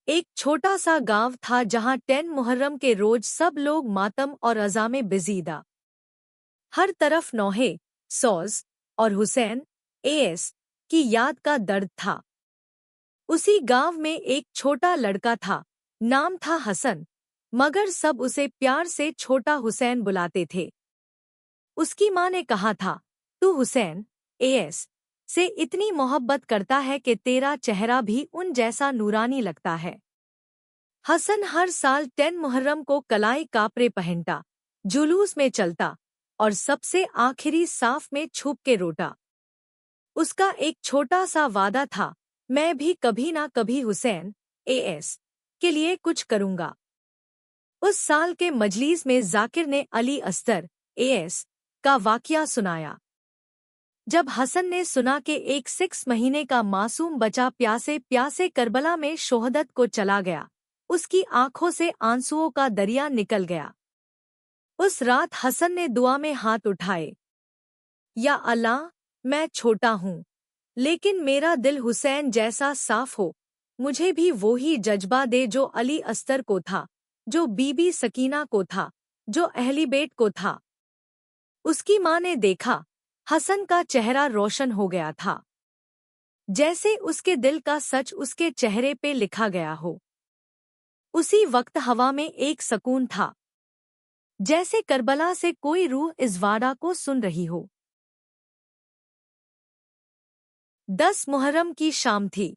एक छोटा सा गांव था जहां 10 मुहर्रम के रोज सब लोग मातम और अज़ा में बिजीदा। हर तरफ नौहे, सौज और हुसैन एएस की याद का दर्द था। उसी गांव में एक छोटा लड़का था, नाम था हसन, मगर सब उसे प्यार से छोटा हुसैन बुलाते थे। उसकी माँ ने कहा था, तू हुसैन एएस से इतनी मोहब्बत करता है कि तेरा चेहरा भी उन जैसा नूरानी लगता है। हसन हर साल 10 मुहर्रम को कलाई कापरे पहनता, जुलूस में चलता और सबसे आखिरी साफ में छुप के रोता। उसका एक छोटा सा वादा था, मैं भी कभी ना कभी हुसैन एएस के लिए कुछ करूंगा। उस साल के मजलिस में जाकिर ने अली अस्तर एएस का वाकया सुनाया। जब हसन ने सुना कि एक 6 महीने का मासूम बच्चा प्यासे प्यासे करबला में शोहदत को चला गया, उसकी आंखों से आंसुओं का दरिया निकल गया। उस रात हसन ने दुआ में हाथ उठाए, या अल्लाह, मैं छोटा हूँ, लेकिन मेरा दिल हुसैन जैसा साफ हो। मुझे भी वो ही जज्बा दे जो अली अस्तर को था, जो बीबी सकीना को था, जो अहली बेट को था। उसकी माँ ने देखा, हसन का चेहरा रोशन हो गया था, जैसे उसके दिल का सच उसके चेहरे पे लिखा गया हो। उसी वक्त हवा में एक सकून था, जैसे करबला से कोई रूह इस वादा को सुन रही हो। 10 मुहर्रम की शाम थी।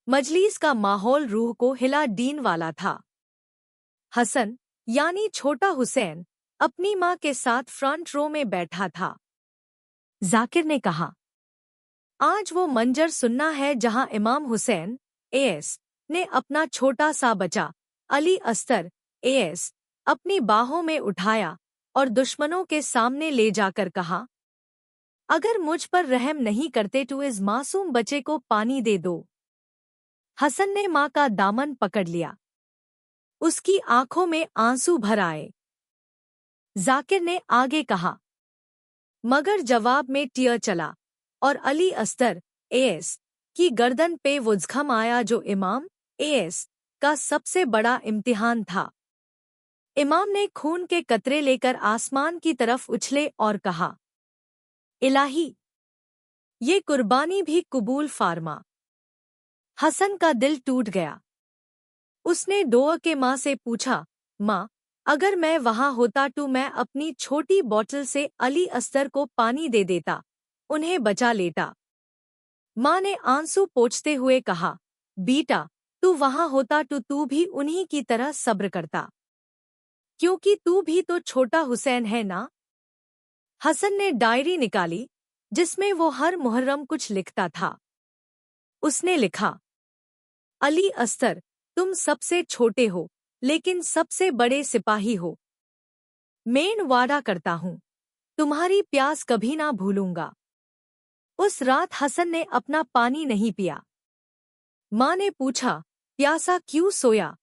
मजलिस का माहौल रूह को हिला दीन वाला था। हसन यानी छोटा हुसैन अपनी माँ के साथ फ्रंट रो में बैठा था। जाकिर ने कहा, आज वो मंजर सुनना है जहां इमाम हुसैन एएस ने अपना छोटा सा बच्चा अली अस्तर एएस अपनी बाहों में उठाया और दुश्मनों के सामने ले जाकर कहा, अगर मुझ पर रहम नहीं करते तो इस मासूम बच्चे को पानी दे दो। हसन ने माँ का दामन पकड़ लिया। उसकी आंखों में आंसू भर आए। जाकिर ने आगे कहा, मगर जवाब में टियर चला और अली अस्तर एएस की गर्दन पे वो जख्म आया जो इमाम एएस का सबसे बड़ा इम्तिहान था। इमाम ने खून के कतरे लेकर आसमान की तरफ उछले और कहा, इलाही, ये कुर्बानी भी कबूल फार्मा। हसन का दिल टूट गया। उसने दुआ के माँ से पूछा, माँ, अगर मैं वहां होता तो मैं अपनी छोटी बोतल से अली अस्तर को पानी दे देता, उन्हें बचा लेता। माँ ने आंसू पोंछते हुए कहा, बेटा, तू वहां होता तो तू भी उन्हीं की तरह सब्र करता, क्योंकि तू भी तो छोटा हुसैन है ना। हसन ने डायरी निकाली, जिसमें वो हर मुहर्रम कुछ लिखता था। उसने लिखा, अली अस्तर, तुम सबसे छोटे हो, लेकिन सबसे बड़े सिपाही हो। मैं वादा करता हूँ, तुम्हारी प्यास कभी ना भूलूंगा। उस रात हसन ने अपना पानी नहीं पिया। माँ ने पूछा, प्यासा क्यों सोया?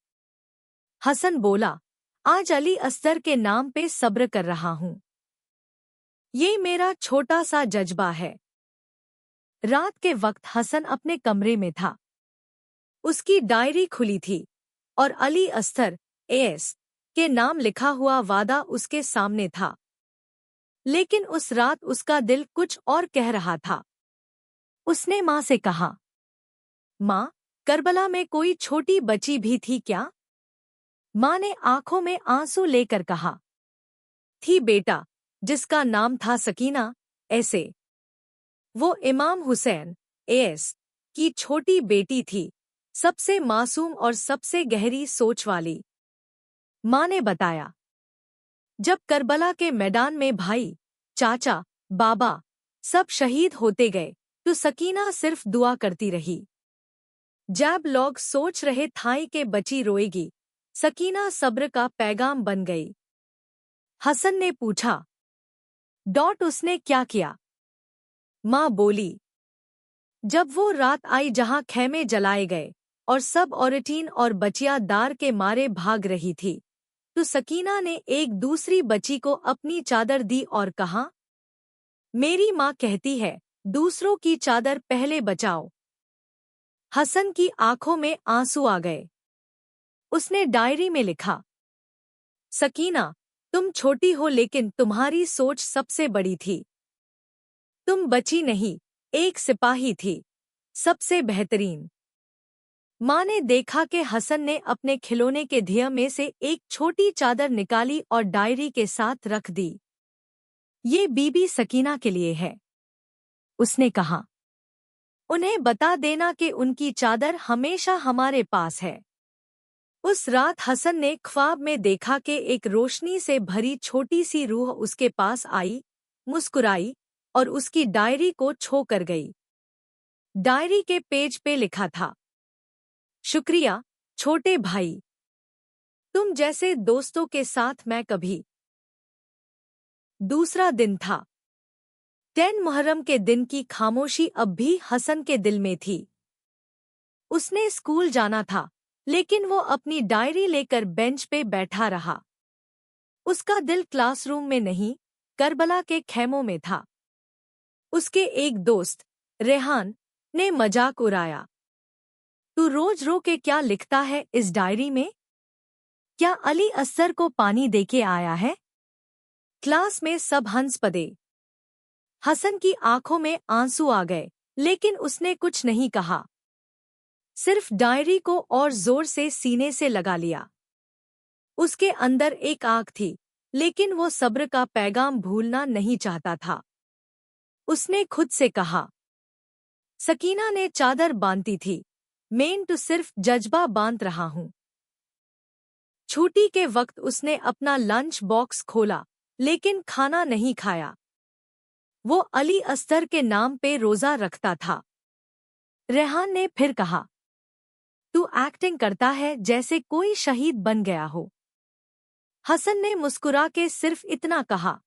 हसन बोला, आज अली अस्तर के नाम पे सब्र कर रहा हूँ। ये मेरा छोटा सा जज्बा है। रात के वक्त हसन अपने कमरे में था। उसकी डायरी खुली थी और अली अस्तर एएस के नाम लिखा हुआ वादा उसके सामने था। लेकिन उस रात उसका दिल कुछ और कह रहा था। उसने माँ से कहा, माँ, करबला में कोई छोटी बच्ची भी थी क्या? माँ ने आंखों में आंसू लेकर कहा, थी बेटा, जिसका नाम था सकीना। ऐसे वो इमाम हुसैन एएस की छोटी बेटी थी, सबसे मासूम और सबसे गहरी सोच वाली। माँ ने बताया, जब करबला के मैदान में भाई, चाचा, बाबा सब शहीद होते गए तो सकीना सिर्फ दुआ करती रही। जब लोग सोच रहे थे कि बच्ची रोएगी, सकीना सब्र का पैगाम बन गई। हसन ने पूछा, उसने क्या किया? माँ बोली, जब वो रात आई जहां खैमे जलाए गए और सब औरतीन और बचिया दार के मारे भाग रही थी, तो सकीना ने एक दूसरी बच्ची को अपनी चादर दी और कहा, मेरी माँ कहती है, दूसरों की चादर पहले बचाओ। हसन की आंखों में आंसू आ गए। उसने डायरी में लिखा, सकीना, तुम छोटी हो लेकिन तुम्हारी सोच सबसे बड़ी थी। तुम बची नहीं, एक सिपाही थी, सबसे बेहतरीन। माँ ने देखा कि हसन ने अपने खिलौने के धिया में से एक छोटी चादर निकाली और डायरी के साथ रख दी। ये बीबी सकीना के लिए है, उसने कहा। उन्हें बता देना कि उनकी चादर हमेशा हमारे पास है। उस रात हसन ने ख्वाब में देखा कि एक रोशनी से भरी छोटी सी रूह उसके पास आई, मुस्कुराई और उसकी डायरी को छू कर गई। डायरी के पेज पे लिखा था, शुक्रिया छोटे भाई, तुम जैसे दोस्तों के साथ मैं कभी। दूसरा दिन था। 10 मुहर्रम के दिन की खामोशी अब भी हसन के दिल में थी। उसने स्कूल जाना था, लेकिन वो अपनी डायरी लेकर बेंच पे बैठा रहा। उसका दिल क्लासरूम में नहीं, करबला के खैमों में था। उसके एक दोस्त, रेहान, ने मजाक उड़ाया, तू रोज रो के क्या लिखता है इस डायरी में? क्या अली असर को पानी देके आया है? क्लास में सब हंस पड़े। हसन की आंखों में आंसू आ गए, लेकिन उसने कुछ नहीं कहा। सिर्फ डायरी को और जोर से सीने से लगा लिया। उसके अंदर एक आग थी, लेकिन वो सब्र का पैगाम भूलना नहीं चाहता था। उसने खुद से कहा, सकीना ने चादर बांधी थी, मैं तो सिर्फ जज्बा बांध रहा हूं। छुट्टी के वक्त उसने अपना लंच बॉक्स खोला, लेकिन खाना नहीं खाया। वो अली अस्तर के नाम पे रोजा रखता था। रेहान ने फिर कहा, तू एक्टिंग करता है जैसे कोई शहीद बन गया हो। हसन ने मुस्कुरा के सिर्फ इतना कहा,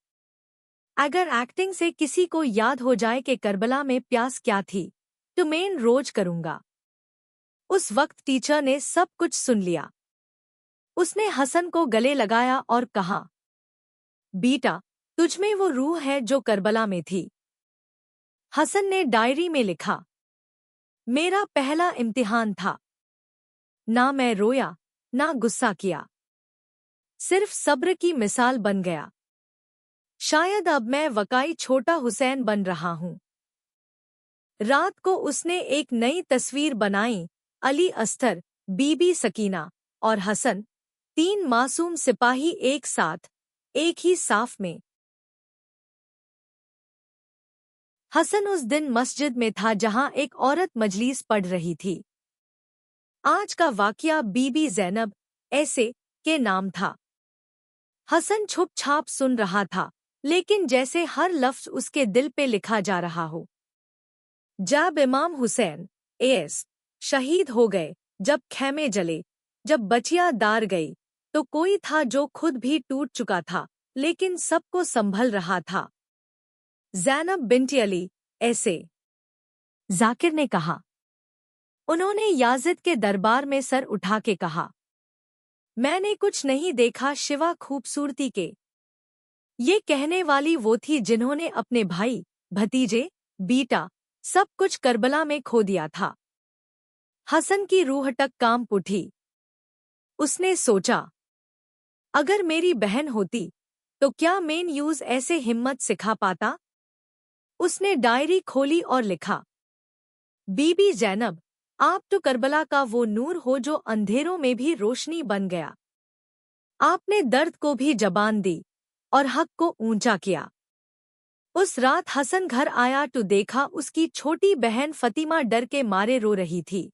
अगर एक्टिंग से किसी को याद हो जाए कि करबला में प्यास क्या थी, तो मैं रोज करूंगा। उस वक्त टीचर ने सब कुछ सुन लिया। उसने हसन को गले लगाया और कहा, बेटा, तुझमें वो रूह है जो करबला में थी। हसन ने डायरी में लिखा, मेरा पहला इम्तिहान था। ना मैं रोया, ना गुस्सा किया, सिर्फ सब्र की मिसाल बन गया। शायद अब मैं वकाई छोटा हुसैन बन रहा हूं। रात को उसने एक नई तस्वीर बनाई, अली अस्तर, बीबी सकीना और हसन, 3 मासूम सिपाही एक साथ, एक ही साफ में। हसन उस दिन मस्जिद में था जहां एक औरत मजलिस पढ़ रही थी। आज का वाकया बीबी जैनब ऐसे के नाम था। हसन छुप छाप सुन रहा था, लेकिन जैसे हर लफ्ज उसके दिल पे लिखा जा रहा हो। जब इमाम हुसैन एस शहीद हो गए, जब खैमे जले, जब बचिया दार गई, तो कोई था जो खुद भी टूट चुका था, लेकिन सबको संभल रहा था। ज़ैनब बिन्ती अली ऐसे, जाकिर ने कहा। उन्होंने याजिद के दरबार में सर उठा के कहा, मैंने कुछ नहीं देखा शिवा खूबसूरती के। ये कहने वाली वो थी जिन्होंने अपने भाई, भतीजे, बेटा, सब कुछ करबला में खो दिया था। हसन की रूह तक कांप उठी। उसने सोचा, अगर मेरी बहन होती, तो क्या मैं यूज ऐसे हिम्मत सिखा पाता? उसने डायरी खोली और लिखा, बीबी जैनब, आप तो करबला का वो नूर हो जो अंधेरों में भी रोशनी बन गया। आपने दर्द को भी जबान दी और हक को ऊंचा किया। उस रात हसन घर आया तो देखा उसकी छोटी बहन फतिमा डर के मारे रो रही थी।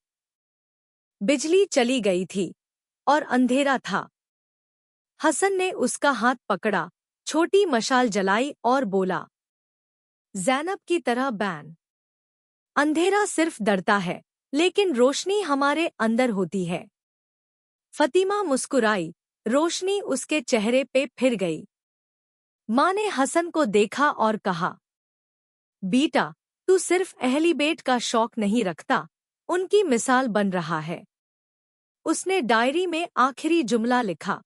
बिजली चली गई थी और अंधेरा था। हसन ने उसका हाथ पकड़ा, छोटी मशाल जलाई और बोला, ज़ैनब की तरह बैन। अंधेरा सिर्फ डरता है, लेकिन रोशनी हमारे अंदर होती है। फतिमा मुस्कुराई, रोशनी उसके चेहरे पे फिर गई। माँ ने हसन को देखा और कहा, बेटा, तू सिर्फ अहली बेट का शौक नहीं रखता, उनकी मिसाल बन रहा है। उसने डायरी में आखिरी जुमला लिखा,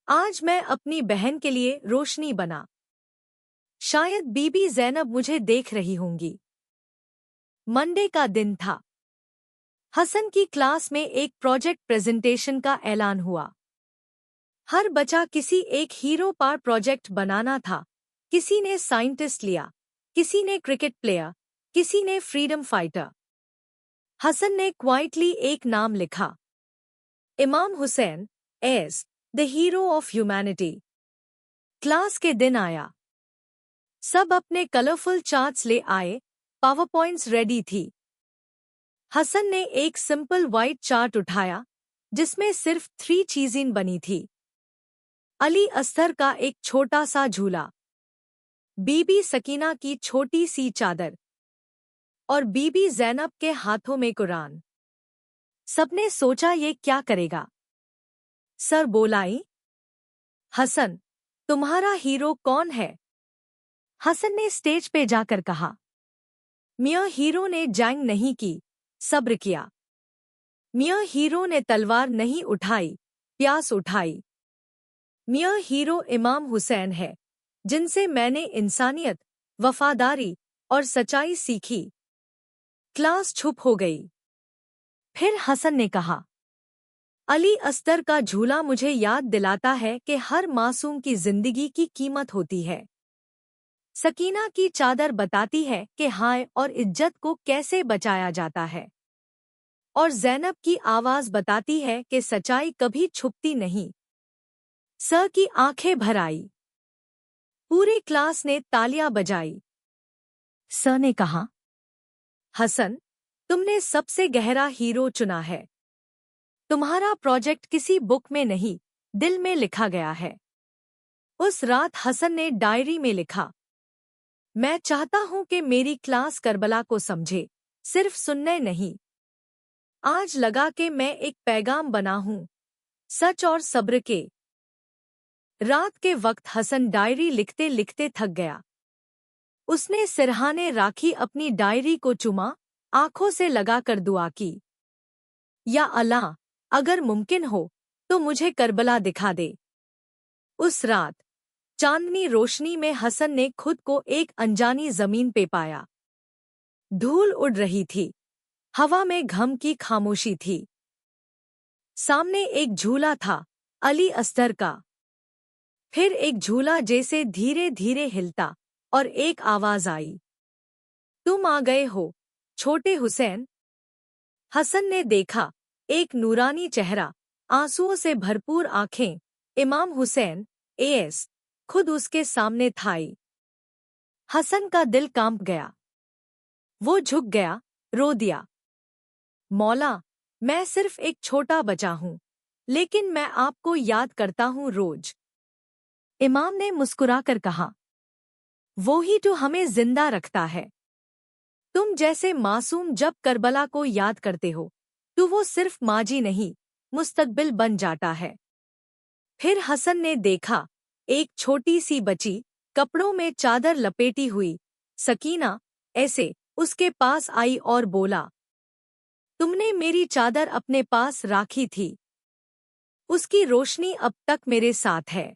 आज मैं अपनी बहन के लिए रोशनी बना। शायद बीबी जैनब मुझे देख रही होंगी। मंडे का दिन था। हसन की क्लास में एक प्रोजेक्ट प्रेजेंटेशन का ऐलान हुआ। हर बच्चा किसी एक हीरो पर प्रोजेक्ट बनाना था। किसी ने साइंटिस्ट लिया, किसी ने क्रिकेट प्लेयर, किसी ने फ्रीडम फाइटर। हसन ने क्वाइटली एक नाम लिखा, Imam Hussain as the hero of humanity. Class के दिन आया। सब अपने कलरफुल चार्ट्स ले आए, पावर पॉइंट्स रेडी थी। हसन ने एक सिंपल व्हाइट चार्ट उठाया जिसमें सिर्फ 3 चीजें बनी थी। अली अस्तर का एक छोटा सा झूला, बीबी सकीना की छोटी सी चादर और बीबी जैनब के हाथों में कुरान। सबने सोचा ये क्या करेगा। सर बोलाई, हसन, तुम्हारा हीरो कौन है? हसन ने स्टेज पे जाकर कहा, मियां हीरो ने जंग नहीं की, सब्र किया। मियां हीरो ने तलवार नहीं उठाई, प्यास उठाई। मियां हीरो इमाम हुसैन है, जिनसे मैंने इंसानियत, वफादारी और सच्चाई सीखी। क्लास चुप हो गई। फिर हसन ने कहा, अली अस्तर का झूला मुझे याद दिलाता है कि हर मासूम की जिंदगी की कीमत होती है। सकीना की चादर बताती है कि हाय और इज्जत को कैसे बचाया जाता है। और जैनब की आवाज बताती है कि सच्चाई कभी छुपती नहीं। सर की आंखें भर आई। पूरी क्लास ने तालियां बजाई। सर ने कहा, हसन, तुमने सबसे गहरा हीरो चुना है। तुम्हारा प्रोजेक्ट किसी बुक में नहीं, दिल में लिखा गया है। उस रात हसन ने डायरी में लिखा, मैं चाहता हूं कि मेरी क्लास करबला को समझे, सिर्फ सुनने नहीं। आज लगा कि मैं एक पैगाम बना हूं, सच और सब्र के। रात के वक्त हसन डायरी लिखते लिखते थक गया। उसने सिरहाने राखी अपनी डायरी को चुमा, आंखों से लगाकर दुआ की, या अल्लाह, अगर मुमकिन हो तो मुझे करबला दिखा दे। उस रात चांदनी रोशनी में हसन ने खुद को एक अनजानी जमीन पे पाया। धूल उड़ रही थी, हवा में घम की खामोशी थी। सामने एक झूला था, अली अस्तर का। फिर एक झूला जैसे धीरे धीरे हिलता और एक आवाज आई, तुम आ गए हो, छोटे हुसैन। हसन ने देखा, एक नूरानी चेहरा, आंसुओं से भरपूर आंखें, इमाम हुसैन एएस खुद उसके सामने थाई। हसन का दिल कांप गया। वो झुक गया, रो दिया, मौला, मैं सिर्फ एक छोटा बच्चा हूं, लेकिन मैं आपको याद करता हूं रोज। इमाम ने मुस्कुराकर कहा, वो ही तो हमें जिंदा रखता है। तुम जैसे मासूम जब करबला को याद करते हो तो वो सिर्फ माजी नहीं, मुस्तकबिल बन जाता है। फिर हसन ने देखा, एक छोटी सी बच्ची, कपड़ों में चादर लपेटी हुई, सकीना, ऐसे उसके पास आई और बोला, तुमने मेरी चादर अपने पास राखी थी। उसकी रोशनी अब तक मेरे साथ है।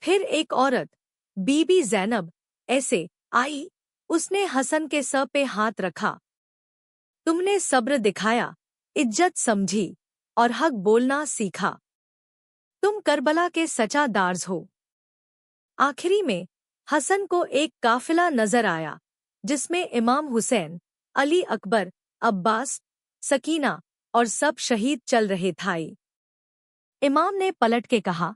फिर एक औरत, बीबी जैनब, ऐसे आई, उसने हसन के सर पे हाथ रखा। तुमने सब्र दिखाया, इज्जत समझी और हक बोलना सीखा। तुम करबला के सच्चा दार्ज हो। आखिरी में हसन को एक काफिला नजर आया जिसमें इमाम हुसैन, अली अकबर, अब्बास, सकीना और सब शहीद चल रहे थे। इमाम ने पलट के कहा,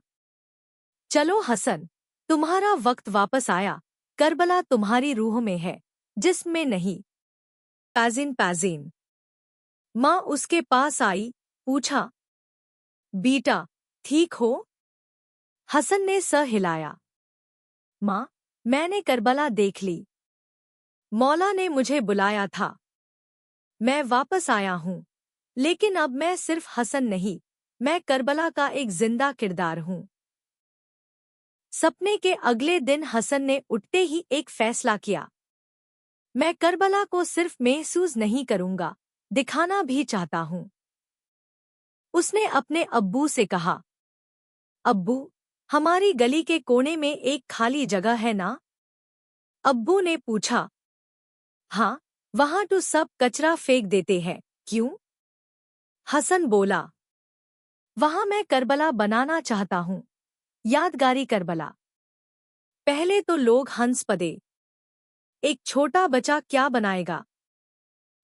चलो हसन, तुम्हारा वक्त वापस आया। करबला तुम्हारी रूह में है, जिस्म में नहीं। पाजीन पाजीन। माँ उसके पास आई, पूछा, बेटा, ठीक हो? हसन ने सर हिलाया। माँ, मैंने करबला देख ली। मौला ने मुझे बुलाया था। मैं वापस आया हूँ, लेकिन अब मैं सिर्फ हसन नहीं, मैं करबला का एक जिंदा किरदार हूँ। सपने के अगले दिन हसन ने उठते ही एक फैसला किया। मैं करबला को सिर्फ महसूस नहीं करूंगा, दिखाना भी चाहता हूँ। उसने अपने अब्बू से कहा, अब्बू, हमारी गली के कोने में एक खाली जगह है ना? अब्बू ने पूछा, हाँ, वहां तो सब कचरा फेंक देते हैं, क्यों? हसन बोला, वहां मैं करबला बनाना चाहता हूं, यादगारी करबला। पहले तो लोग हंस पड़े, एक छोटा बच्चा क्या बनाएगा।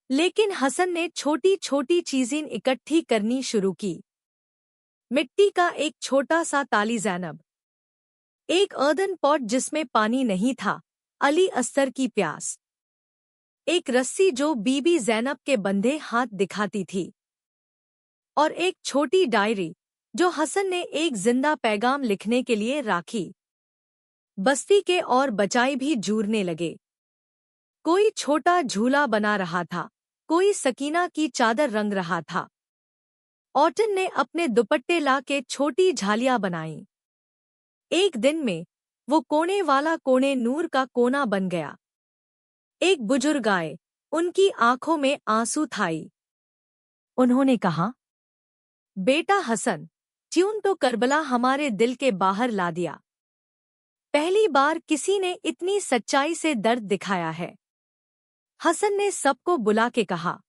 लेकिन हसन ने छोटी छोटी चीजें इकट्ठी करनी शुरू की। मिट्टी का एक छोटा सा ताली ज़ैनब, एक अर्दन पॉट जिसमें पानी नहीं था, अली अस्तर की प्यास, एक रस्सी जो बीबी ज़ैनब के बंधे हाथ दिखाती थी, और एक छोटी डायरी जो हसन ने एक जिंदा पैगाम लिखने के लिए राखी। बस्ती के और बचाई भी जूरने लगे। कोई छोटा झूला बना रहा था, कोई सकीना की चादर रंग रहा था। ऑटन ने अपने दुपट्टे ला के छोटी झालियां बनाई। एक दिन में वो कोने वाला कोने नूर का कोना बन गया। एक बुजुर्ग आए, उनकी आंखों में आंसू थाई। उन्होंने कहा, बेटा हसन, ट्यून तो करबला हमारे दिल के बाहर ला दिया। पहली बार किसी ने इतनी सच्चाई से दर्द दिखाया है। हसन ने सबको बुला के कहा,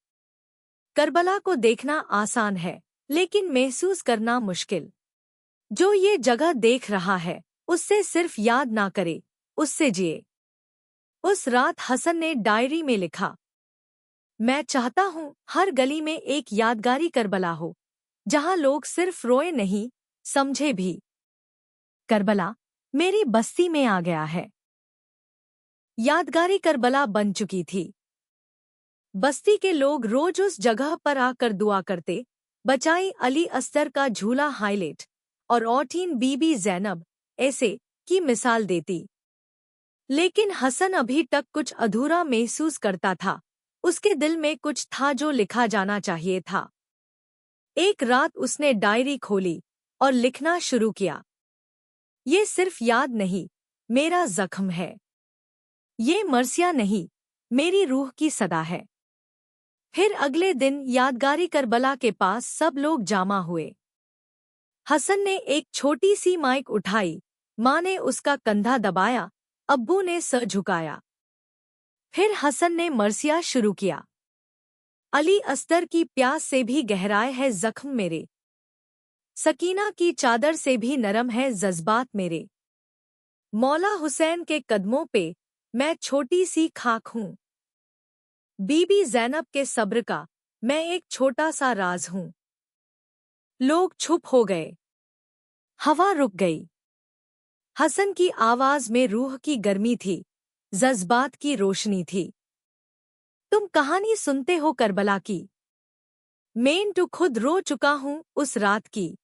करबला को देखना आसान है, लेकिन महसूस करना मुश्किल। जो ये जगह देख रहा है, उससे सिर्फ याद ना करे, उससे जिए। उस रात हसन ने डायरी में लिखा, मैं चाहता हूँ हर गली में एक यादगारी करबला हो, जहाँ लोग सिर्फ रोए नहीं, समझे भी। करबला मेरी बस्ती में आ गया है। यादगारी करबला बन चुकी थी। बस्ती के लोग रोज उस जगह पर आकर दुआ करते, बचाई अली अस्तर का झूला हाईलाइट और औटीन बीबी ज़ैनब ऐसे की मिसाल देती। लेकिन हसन अभी तक कुछ अधूरा महसूस करता था। उसके दिल में कुछ था जो लिखा जाना चाहिए था। एक रात उसने डायरी खोली और लिखना शुरू किया, ये सिर्फ याद नहीं, मेरा जख्म है। ये मर्सिया नहीं, मेरी रूह की सदा है। फिर अगले दिन यादगारी करबला के पास सब लोग जमा हुए। हसन ने एक छोटी सी माइक उठाई, माँ ने उसका कंधा दबाया, अब्बू ने सर झुकाया। फिर हसन ने मर्सिया शुरू किया, अली अस्तर की प्यास से भी गहराए है जख्म मेरे, सकीना की चादर से भी नरम है जज्बात मेरे, मौला हुसैन के कदमों पे मैं छोटी सी खाक हूँ, बीबी ज़ैनब के सब्र का मैं एक छोटा सा राज हूँ। लोग चुप हो गए, हवा रुक गई। हसन की आवाज में रूह की गर्मी थी, जज्बात की रोशनी थी। तुम कहानी सुनते हो करबला की, मैं तो खुद रो चुका हूँ उस रात की,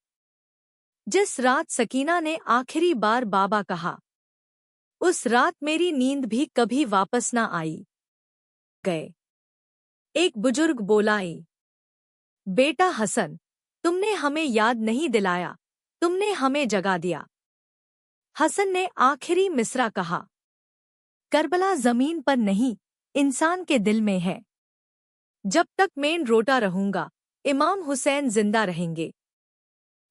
जिस रात सकीना ने आखिरी बार बाबा कहा। उस रात मेरी नींद भी कभी वापस ना आई। गए। एक बुजुर्ग बोलाई, बेटा हसन, तुमने हमें याद नहीं दिलाया, तुमने हमें जगा दिया। हसन ने आखिरी मिसरा कहा, करबला जमीन पर नहीं, इंसान के दिल में है। जब तक मैं रोता रहूंगा, इमाम हुसैन जिंदा रहेंगे।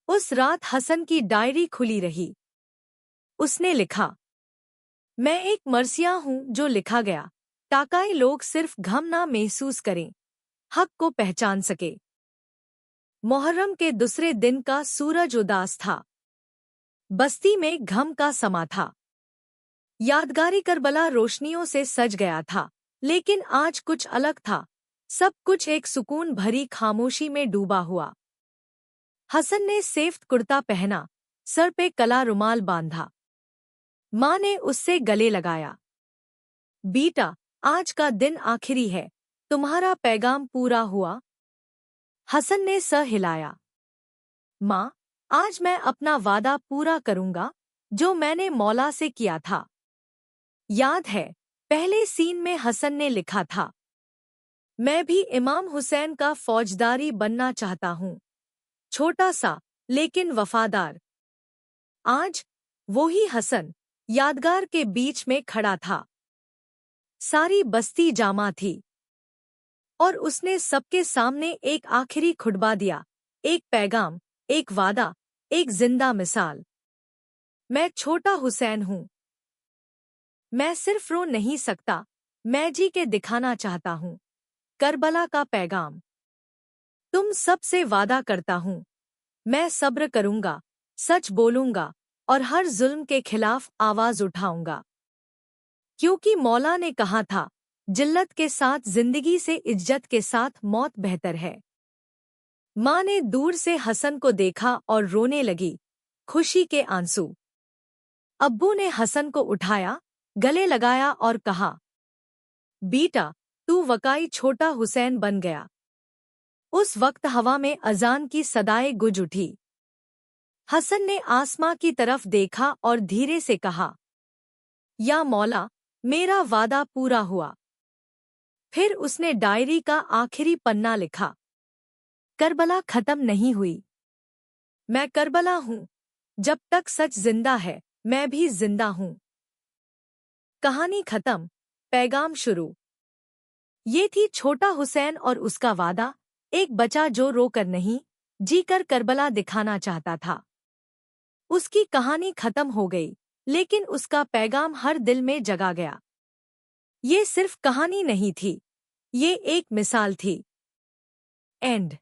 उस रात हसन की डायरी खुली रही। उसने लिखा, मैं एक मर्सिया हूँ जो लिखा गया, ताकि लोग सिर्फ गम ना महसूस करें, हक को पहचान सके। मुहर्रम के दूसरे दिन का सूरज उदास था। बस्ती में गम का समा था। यादगारी करबला रोशनियों से सज गया था, लेकिन आज कुछ अलग था। सब कुछ एक सुकून भरी खामोशी में डूबा हुआ। हसन ने सेफ्त कुर्ता पहना, सर पे कला रुमाल बांधा। माँ ने उससे गले लगाया, बेटा, आज का दिन आखिरी है, तुम्हारा पैगाम पूरा हुआ। हसन ने सर हिलाया, माँ, आज मैं अपना वादा पूरा करूंगा, जो मैंने मौला से किया था। याद है, पहले सीन में हसन ने लिखा था, मैं भी इमाम हुसैन का फौजदारी बनना चाहता हूँ, छोटा सा लेकिन वफादार। आज वही हसन यादगार के बीच में खड़ा था। सारी बस्ती जामा थी और उसने सबके सामने एक आखिरी खुटबा दिया, एक पैगाम, एक वादा, एक जिंदा मिसाल। मैं छोटा हुसैन हूँ। मैं सिर्फ रो नहीं सकता, मैं जी के दिखाना चाहता हूँ। करबला का पैगाम। तुम सबसे वादा करता हूँ, मैं सब्र करूँगा, सच बोलूँगा और हर जुल्म के खिलाफ आवाज उठाऊंगा। क्योंकि मौला ने कहा था, जिल्लत के साथ जिंदगी से इज्जत के साथ मौत बेहतर है। माँ ने दूर से हसन को देखा और रोने लगी, खुशी के आंसू। अब्बू ने हसन को उठाया, गले लगाया और कहा, बेटा, तू वकाई छोटा हुसैन बन गया। उस वक्त हवा में अजान की सदाएं गूंज उठी। हसन ने आसमां की तरफ देखा और धीरे से कहा, या मौला, मेरा वादा पूरा हुआ। फिर उसने डायरी का आखिरी पन्ना लिखा, करबला खत्म नहीं हुई। मैं करबला हूँ, जब तक सच जिंदा है मैं भी जिंदा हूँ। कहानी खत्म, पैगाम शुरू। ये थी छोटा हुसैन और उसका वादा, एक बच्चा जो रोकर नहीं, जीकर करबला दिखाना चाहता था। उसकी कहानी खत्म हो गई, लेकिन उसका पैगाम हर दिल में जगा गया। ये सिर्फ कहानी नहीं थी, ये एक मिसाल थी। एंड।